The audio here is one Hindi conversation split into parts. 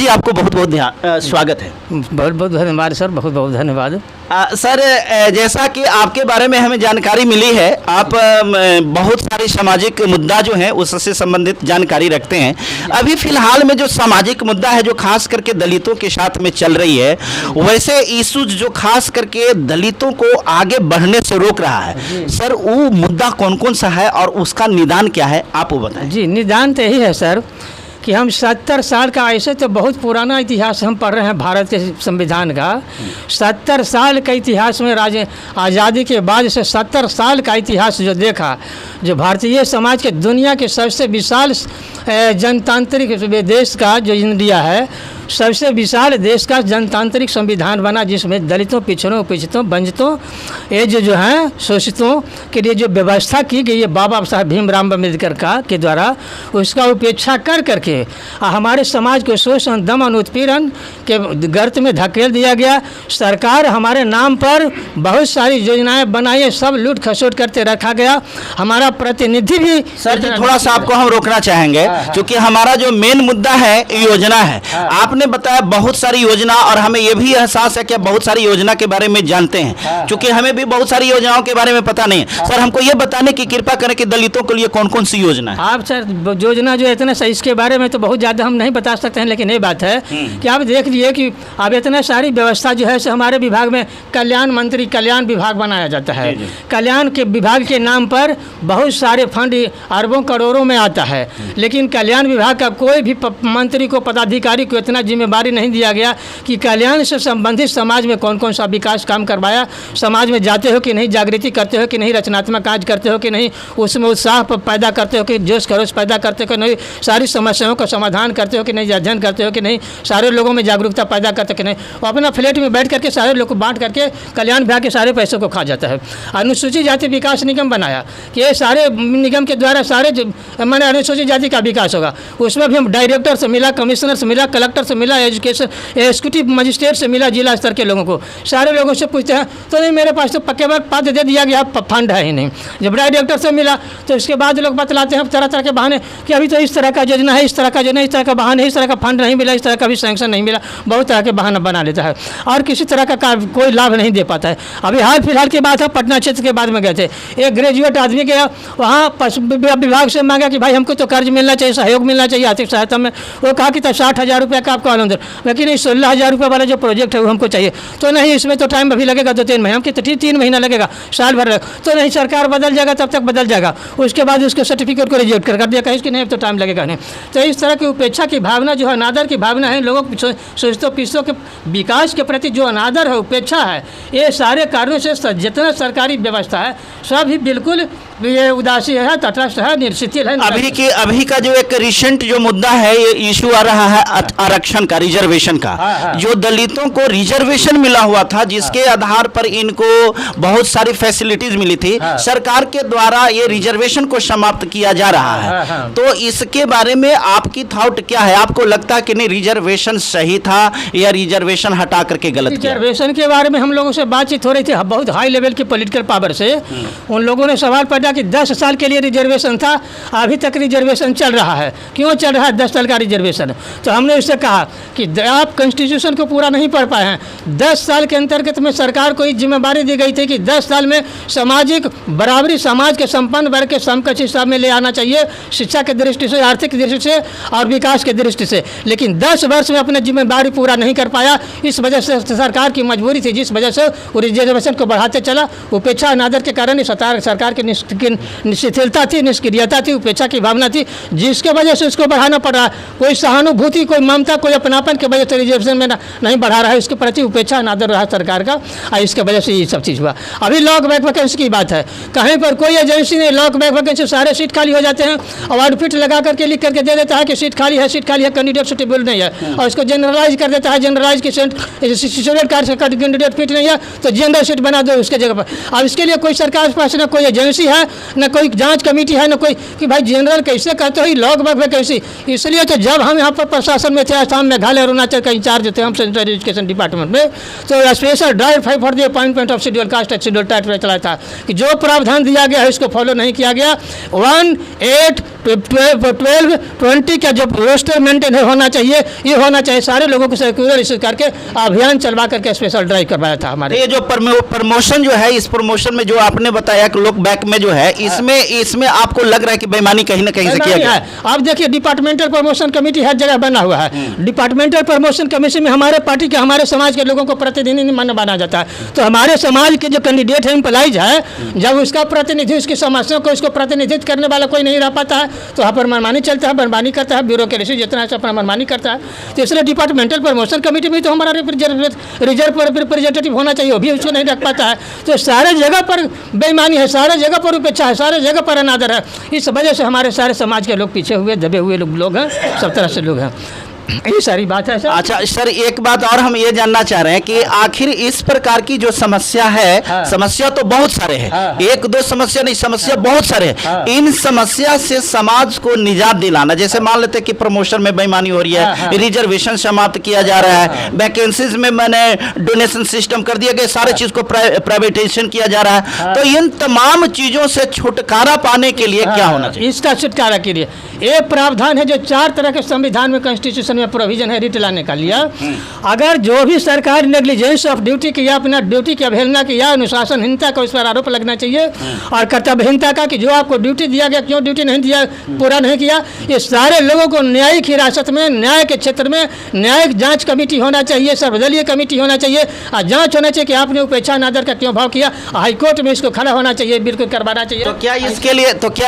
जी आपको बहुत बहुत स्वागत है। बहुत बहुत धन्यवाद सर, बहुत बहुत धन्यवाद। सर जैसा कि आपके बारे में हमें जानकारी मिली है, आप बहुत सारी सामाजिक मुद्दा जो है उससे संबंधित जानकारी रखते हैं। अभी फिलहाल में जो सामाजिक मुद्दा है जो खास करके दलितों के साथ में चल रही है, वैसे इशूज जो खास करके दलितों को आगे बढ़ने से रोक रहा है, सर वो मुद्दा कौन कौन सा है और उसका निदान क्या है, आप वो बताएं। जी, निदान तो यही है सर कि हम 70 साल का, ऐसे तो बहुत पुराना इतिहास हम पढ़ रहे हैं भारत के संविधान का। 70 साल का इतिहास में आज़ादी के बाद से 70 साल का इतिहास जो देखा, जो भारतीय समाज के दुनिया के सबसे विशाल जनतांत्रिक देश का जो इंडिया है, सबसे विशाल देश का जनतांत्रिक संविधान बना, जिसमें दलितों, पिछड़ों, उपेक्षितों, वंचितों, ये जो हैं शोषितों के लिए जो व्यवस्था की गई है बाबा साहब भीमराव अम्बेडकर का के द्वारा, उसका उपेक्षा कर करके हमारे समाज को शोषण, दमन, उत्पीड़न के गर्त में धकेल दिया गया। सरकार हमारे नाम पर बहुत सारी योजनाएं बनाई, सब लूट खसोट करते रखा गया। हमारा प्रतिनिधि भी सर जी थोड़ा सा आपको हम रोकना चाहेंगे, क्योंकि हमारा जो मेन मुद्दा है योजना है। आपने बताया बहुत सारी योजना, और हमें यह भी एहसास है कि बहुत सारी योजना के बारे में जानते हैं, क्योंकि हमें भी बहुत सारी योजनाओं के बारे में पता नहीं है। सर हमको ये बताने की कृपा करें कि दलितों के लिए कौन कौन सी योजना है। आप सर योजना जो इतना सही, इसके बारे में तो बहुत ज़्यादा हम नहीं बता सकते हैं, लेकिन ये बात है कि आप देख लिए कि अब इतना सारी व्यवस्था जो है हमारे विभाग में कल्याण मंत्री कल्याण विभाग बनाया जाता है। कल्याण के विभाग के नाम पर बहुत सारे फंड अरबों करोड़ों में आता है, लेकिन कल्याण विभाग का कोई भी मंत्री को, पदाधिकारी को इतना जिम्मेदारी नहीं दिया गया कि कल्याण से संबंधित समाज में कौन कौन सा विकास काम करवाया, समाज में जाते हो कि नहीं, जागृति करते हो कि नहीं, रचनात्मक कार्य करते हो कि नहीं, उसमें उत्साह पैदा करते हो कि जोश खरोश पैदा करते हो कि नहीं, सारी समस्याओं का समाधान करते हो कि नहीं, अध्ययन करते हो कि नहीं, सारे लोगों में जागरूकता पैदा करते हो कि नहीं। वो अपना फ्लैट में बैठ करके सारे लोग को बांट करके कल्याण विभाग के सारे पैसों को खा जाता है। अनुसूचित जाति विकास निगम बनाया कि ये सारे निगम के द्वारा सारे मैंने अनुसूचित जाति का विकास होगा। उसमें भी हम डायरेक्टर से मिला, कमिश्नर से मिला, कलेक्टर से मिला, एजुकेशन एग्जीक्यूटिव मजिस्ट्रेट से मिला, जिला स्तर के लोगों को, सारे लोगों से पूछते हैं तो नहीं, मेरे पास तो पक्के बार पद दे दिया गया, फंड है ही नहीं। जब डायरेक्टर से मिला तो उसके बाद लोग बतलाते हैं तरह तरह के बहाने कि अभी तो इस तरह का योजना है, इस तरह का योजना, इस तरह का बहाने, इस तरह का फंड नहीं मिला, इस तरह का भी सैंक्शन नहीं मिला, बहुत तरह के बहाना बना लेता है और किसी तरह का कोई लाभ नहीं दे पाता है। अभी हाल फिलहाल की बात है, पटना क्षेत्र के बाद में गए थे, एक ग्रेजुएट आदमी गया वहाँ विभाग से मांगा कि भाई हमको तो कर्ज मिलना चाहिए, सहयोग मिलना चाहिए आर्थिक सहायता में। वो कहा कि 60,000 रुपये का आपको अनुदान, लेकिन इस 16,000 रुपये वाला जो प्रोजेक्ट है वो हमको चाहिए। तो नहीं, इसमें तो टाइम अभी लगेगा 2-3 महीना, हमके तो 3 महीना लगेगा, साल भर लगेगा। तो नहीं, सरकार बदल जाएगा, तब तक बदल जाएगा, उसके बाद उसके सर्टिफिकेट को रिजेक्ट कर दिया, कहीं कि नहीं तो टाइम लगेगा नहीं। तो इस तरह की उपेक्षा की भावना जो है, अनादर की भावना है, लोगों को सोचतों पीछतों के विकास के प्रति जो अनादर है, उपेक्षा है, ये सारे कारणों से जितना सरकारी व्यवस्था है सब ही बिल्कुल ये उदासी है, तटस्थ है, निश्चित है। अभी का जो एक रिसेंट जो मुद्दा है, ये इशू आ रहा है आरक्षण का, रिजर्वेशन का। जो दलितों को रिजर्वेशन मिला हुआ था, जिसके आधार पर इनको बहुत सारी फैसिलिटीज मिली थी, सरकार के द्वारा ये रिजर्वेशन को समाप्त किया जा रहा है। तो इसके बारे में आपकी थॉट क्या है? आपको लगता है कि नहीं रिजर्वेशन सही था या रिजर्वेशन हटा करके गलत किया? रिजर्वेशन के बारे में हम लोगों से बातचीत हो रही थी, बहुत हाई लेवल की पॉलिटिकल पावर से। उन लोगों ने सवाल पैदा कि 10 साल के लिए रिजर्वेशन था, अभी तक रिजर्वेशन चल रहा है, क्यों चल रहा है 10 साल का रिजर्वेशन? तो हमने उससे कहा कि आप कॉन्स्टिट्यूशन को पूरा नहीं पढ़ पाए हैं। 10 साल के अंतर्गत में सरकार को एक जिम्मेदारी दी गई थी कि 10 साल में सामाजिक बराबरी, समाज के संपन्न वर्ग के समकक्ष हिसाब में ले आना चाहिए, शिक्षा के दृष्टि से, आर्थिक दृष्टि से और विकास के दृष्टि से। लेकिन 10 वर्ष में अपनी जिम्मेदारी पूरा नहीं कर पाया, इस वजह से सरकार की मजबूरी थी, जिस वजह से वो रिजर्वेशन को बढ़ाते चला। उपेक्षा अनादर के कारण सरकार की शिथिलता थी, निष्क्रियता थी, उपेक्षा की भावना थी, जिसके वजह से उसको बढ़ाना पड़ रहा। कोई सहानुभूति, कोई ममता, कोई अपनापन की वजह से रिजर्वेशन में नहीं बढ़ा रहा है, इसके प्रति उपेक्षा अनादर रहा सरकार का, और इसके वजह से ये सब चीज़ हुआ। अभी लॉक बैक वैकेंसी की बात है, कहीं पर कोई एजेंसी नहीं, लॉक बैक वैकेंसी सारे सीट खाली हो जाते हैं, अवार्ड फिट लगा करके लिख करके दे देता है कि सीट खाली है, कैंडिडेट सुटेबल नहीं है, और इसको जनरलाइज कर देता है, जनरलाइज की शेड्यूल कास्ट का कैंडिडेट फिट नहीं है तो जनरल सीट बना दो उसके जगह पर। अब इसके लिए कोई सरकार के पास न कोई एजेंसी है, न कोई जांच कमेटी है, न कोई कि भाई जनरल कैसे करते हो लॉक बैक वैकेंसी। इसलिए तो जब हम यहाँ पर प्रशासन में थे, आसाम मेघालय अरुणाचल का इंचार्ज थे हम सेंट्रल एजुकेशन डिपार्टमेंट में, तो special drive for the appointment of schedule caste schedule type में चला था कि जो प्रावधान दिया गया है इसको फॉलो नहीं किया गया। 1, 8, 12-20 का जो रोस्टर मेंटेन होना चाहिए, ये होना चाहिए। सारे लोगों को सर्कुलर इशू करके अभियान चलवा करके स्पेशल ड्राइव करवाया था हमारे। ये जो प्रमोशन जो है, इस प्रमोशन में जो आपने बताया कि लोग बैक में जो है, इसमें आपको लग रहा है कि बेईमानी कहीं ना कहीं से किया गया है। आप देखिए, डिपार्टमेंटल प्रमोशन कमेटी हर जगह बना हुआ है। डिपार्टमेंटल प्रमोशन कमेटी में हमारे पार्टी के, हमारे समाज के लोगों को प्रतिनिधि माना जाता है। तो हमारे समाज के जो कैंडिडेट है, एम्प्लॉइज है, जब उसका प्रतिनिधि, उसकी समस्याओं को उसको प्रतिनिधित्व करने वाला कोई नहीं रह पाता है, तो यहाँ पर मनमानी चलता है, मनमानी करता है, ब्यूरोक्रेसी जितना है अपना मनमानी करता है। तो इसलिए डिपार्टमेंटल प्रमोशन कमेटी में तो हमारा रिजर्व रिप्रेजेंटेटिव होना चाहिए, वो भी उसको नहीं रख पाता है। तो सारे जगह पर बेईमानी है, सारे जगह पर उपेक्षा है, सारे जगह पर अनादर है। इस वजह से हमारे सारे समाज के लोग पीछे हुए, दबे हुए लोग हैं, सब तरह से लोग हैं। ये सारी बात है सर। अच्छा सर, एक बात और हम ये जानना चाह रहे हैं कि आखिर इस प्रकार की जो समस्या है, समस्या तो बहुत सारे हैं, एक दो समस्या नहीं, समस्या बहुत सारे हैं। इन समस्या से समाज को निजात दिलाना, जैसे मान लेते हैं कि प्रमोशन में बेईमानी हो रही है, रिजर्वेशन समाप्त किया जा रहा है, वैकेंसीज में मैंने डोनेशन सिस्टम कर दिया गया, सारे चीज को प्राइवेटाइजेशन किया जा रहा है। तो इन तमाम चीजों से छुटकारा पाने के लिए क्या होना चाहिए? इसका छुटकारा के लिए ये प्रावधान है जो 4 तरह के संविधान में, कॉन्स्टिट्यूशन में प्रोविजन है रिट लाने का लिया। अगर जो भी सरकार नेग्लिजेंस ऑफ ड्यूटी किया, अपना ड्यूटी की अवहेलना किया, अनुशासनहीनता का उस पर आरोप लगना चाहिए, और कर्तव्यहीनता का कि जो आपको ड्यूटी दिया गया क्यों ड्यूटी नहीं दिया, पूरा नहीं किया। ये सारे लोगों को न्यायिक हिरासत में, न्याय के क्षेत्र में न्यायिक जांच कमेटी होना चाहिए, सर्वदलीय कमेटी होना चाहिए, और जांच होना चाहिए कि आपने उपेक्षा अनादर का क्यों भाव किया। हाईकोर्ट में इसको खड़ा होना चाहिए, बिल्कुल करवाना चाहिए। तो क्या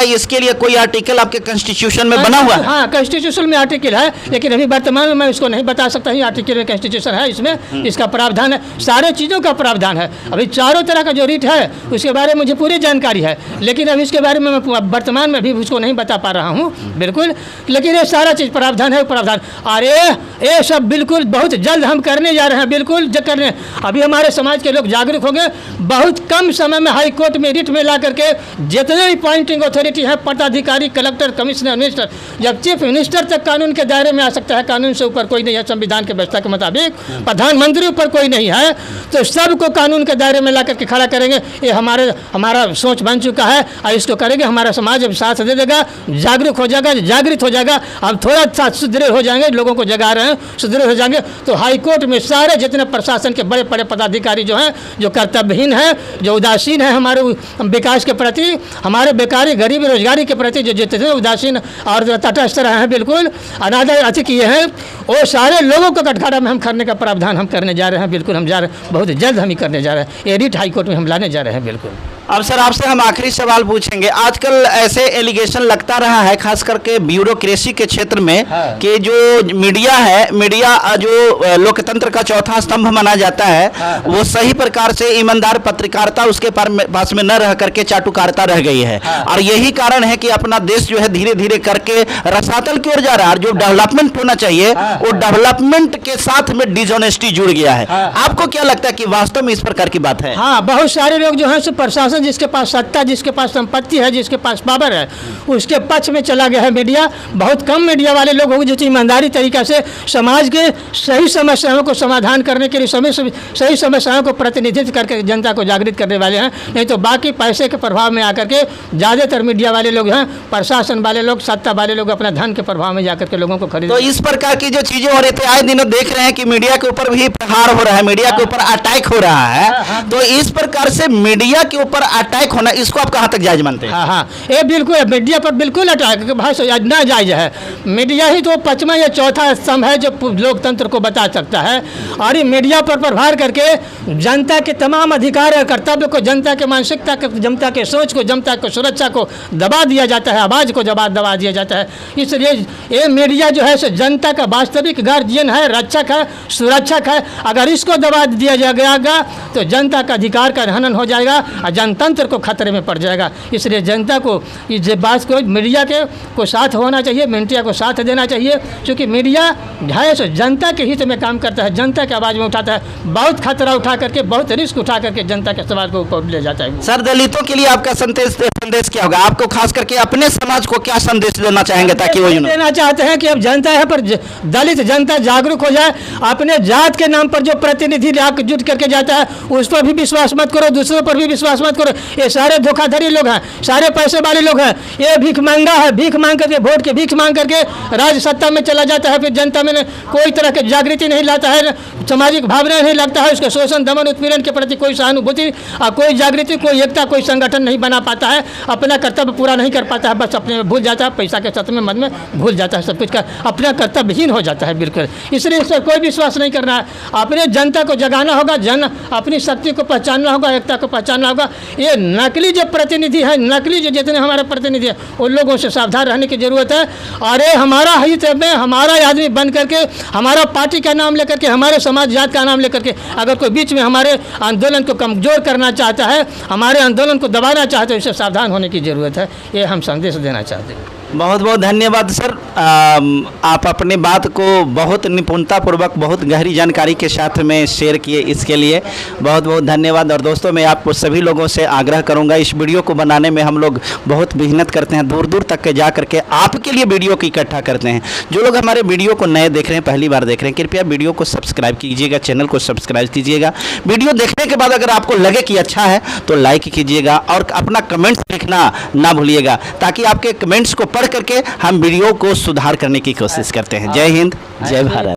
इसके लिए कोई आर्टिकल आपके कॉन्स्टिट्यूशन में बना हुआ है? हाँ, कॉन्स्टिट्यूशन में आर्टिकल है, लेकिन अभी वर्तमान में मैं उसको नहीं बता सकता हूँ। आर्टिकल में कॉन्स्टिट्यूशन है, इसमें इसका प्रावधान है, सारे चीज़ों का प्रावधान है। अभी चारों तरह का जो रीट है उसके बारे में मुझे पूरी जानकारी है, लेकिन अभी इसके बारे में मैं वर्तमान में भी उसको नहीं बता पा रहा हूँ बिल्कुल। लेकिन ये सारा चीज़ प्रावधान है, प्रावधान। अरे ये सब बिल्कुल बहुत जल्द हम करने जा रहे हैं, बिल्कुल करने। अभी हमारे समाज के लोग जागरूक होंगे, बहुत कम समय में हाई कोर्ट में रिट में ला करके जितने भी पॉइंटिंग अथॉरिटी है, पदाधिकारी, कलेक्टर, कमिश्नर, मिनिस्टर, जब चीफ मिनिस्टर तक कानून के दायरे में आ सकता है, कानून से ऊपर कोई नहीं है, संविधान की व्यवस्था के मुताबिक प्रधानमंत्री ऊपर कोई नहीं है, तो सबको कानून के दायरे में ला करके खड़ा करेंगे। ये हमारा सोच बन चुका है, और इसको करेंगे। हमारा समाज अब साथ दे देगा, जागरूक हो जाएगा, जागृत हो जाएगा। अब थोड़ा सा सुदृढ़ हो जाएंगे, लोगों को जगा रहे हैं, सुदृढ़ हो जाएंगे, तो हाईकोर्ट में सारे जितने प्रशासन के बड़े बड़े पदाधिकारी जो हैं, जो कर्तव्यहीन है, जो उदासीन है हमारे विकास के प्रति, हमारे बेकारी, गरीबी, रोजगारी के प्रति जो जितने उदासीन और तटस्थ रहे हैं, बिल्कुल अनादर अति किए हैं, वो सारे लोगों को कटघरा में हम करने का प्रावधान हम करने जा रहे हैं। बिल्कुल हम जा रहे हैं, बहुत जल्द हम ही करने जा रहे हैं। ये रिट हाईकोर्ट में हम लाने जा रहे हैं। बिल्कुल। अब सर, आपसे हम आखिरी सवाल पूछेंगे। आजकल ऐसे एलिगेशन लगता रहा है, खास करके ब्यूरोक्रेसी के क्षेत्र में, कि जो मीडिया है, मीडिया जो लोकतंत्र का चौथा स्तंभ माना जाता है, वो सही प्रकार से ईमानदार पत्रकारिता उसके पास में न रह करके चाटुकारिता रह गई है। और यही कारण है कि अपना देश जो है धीरे धीरे करके रसातल की ओर जा रहा है। जो डेवलपमेंट होना चाहिए, वो डेवलपमेंट के साथ में डिसऑनेस्टी जुड़ गया है। आपको क्या लगता है कि वास्तव में इस प्रकार की बात है? हाँ, बहुत सारे लोग जो है प्रशासन, जिसके पास सत्ता, जिसके पास संपत्ति है, जिसके पास पावर है, उसके पक्ष में चला गया है मीडिया। बहुत कम मीडिया वाले लोग होंगे जो ईमानदारी तरीका से समाज के सही समस्याओं को समाधान करने के लिए, सही समस्याओं को प्रतिनिधित्व करके जनता को जागृत करने वाले हैं। नहीं तो बाकी पैसे के प्रभाव में आकर के ज़्यादातर मीडिया वाले लोग हैं, प्रशासन वाले लोग, सत्ता वाले लोग अपना धन के प्रभाव में जाकर के लोगों को खरीद। तो इस प्रकार की जो चीजें हो रही थी, आए दिनों देख रहे हैं कि मीडिया के ऊपर भी प्रहार हो रहा है, मीडिया के ऊपर अटैक हो रहा है। तो इस प्रकार से मीडिया के ऊपर अटैक होना, इसको आप कहाँ तक जायज मानते हैं? हाँ, ये बिल्कुल मीडिया पर बिल्कुल अटैक ना जायज है। मीडिया ही तो पांचवा या चौथा स्तंभ है जो लोकतंत्र को बता सकता है। और ये मीडिया पर प्रहार करके जनता के तमाम अधिकार और कर्तव्य को, जनता के मानसिकता को, जनता के सोच को, जनता को सुरक्षा को दबा दिया जाता है, आवाज़ को दबा दिया जाता है। इसलिए ये मीडिया जो है सो जनता का वास्तविक गार्जियन है, रक्षक है, सुरक्षक है। अगर इसको दबा दिया जाएगा तो जनता का अधिकार का हनन हो जाएगा और जनतंत्र को खतरे में पड़ जाएगा। इसलिए जनता को इस बात को, मीडिया के को साथ होना चाहिए, मीडिया को साथ देना चाहिए, क्योंकि मीडिया है सो जनता के हित में काम करता है, जनता की आवाज़ में उठाता है, बहुत खतरा उठा करके, बहुत रिस्क उठा करके जनता के समाज को ऊपर ले जाता है। सर, दलितों के लिए आपका संदेश क्या होगा? आपको खास करके अपने समाज को क्या संदेश देना चाहेंगे ताकि वो देना चाहते हैं कि अब जनता है पर दलित जनता जागरूक हो जाए। अपने जात के नाम पर जो प्रतिनिधि जुट करके जाता है, उस पर भी विश्वास मत करो, दूसरों पर भी विश्वास मत करो। चोर, ये सारे धोखाधड़ी लोग हैं, सारे पैसे वाले लोग हैं। ये भीख मांगा है, भीख मांग करके, वोट के भीख मांग करके राज्य सत्ता में चला जाता है, फिर जनता में कोई तरह की जागृति नहीं लाता है, सामाजिक भावना नहीं लगता है, उसके शोषण दमन उत्पीड़न के प्रति कोई सहानुभूति और कोई जागृति, कोई एकता, कोई संगठन नहीं बना पाता है, अपना कर्तव्य पूरा नहीं कर पाता है, बस अपने में भूल जाता है, पैसा के सत्य में मन में भूल जाता है सब कुछ का, अपना कर्तव्यहीन हो जाता है बिल्कुल। इसलिए इस पर कोई विश्वास नहीं करना है, अपने जनता को जगाना होगा, अपनी शक्ति को पहचानना होगा, एकता को पहचानना होगा। ये नकली जो प्रतिनिधि है, नकली जो जितने हमारे प्रतिनिधि हैं, उन लोगों से सावधान रहने की जरूरत है। अरे हमारा हित में हमारा आदमी बन करके, हमारा पार्टी का नाम लेकर के, हमारे समाज जात का नाम लेकर के अगर कोई बीच में हमारे आंदोलन को कमजोर करना चाहता है, हमारे आंदोलन को दबाना चाहता है, इससे सावधान होने की जरूरत है। ये हम संदेश देना चाहते हैं। बहुत बहुत धन्यवाद सर। आप अपने बात को बहुत निपुणतापूर्वक, बहुत गहरी जानकारी के साथ में शेयर किए, इसके लिए बहुत बहुत धन्यवाद। और दोस्तों, मैं आपको सभी लोगों से आग्रह करूंगा, इस वीडियो को बनाने में हम लोग बहुत मेहनत करते हैं, दूर दूर तक के जा करके आपके लिए वीडियो को इकट्ठा करते हैं। जो लोग हमारे वीडियो को नए देख रहे हैं, पहली बार देख रहे हैं, कृपया वीडियो को सब्सक्राइब कीजिएगा, चैनल को सब्सक्राइब कीजिएगा। वीडियो देखने के बाद अगर आपको लगे कि अच्छा है तो लाइक कीजिएगा और अपना कमेंट्स लिखना ना भूलिएगा, ताकि आपके कमेंट्स को पढ़ करके हम वीडियो को सुधार करने की कोशिश करते हैं। जय हिंद, जय भारत।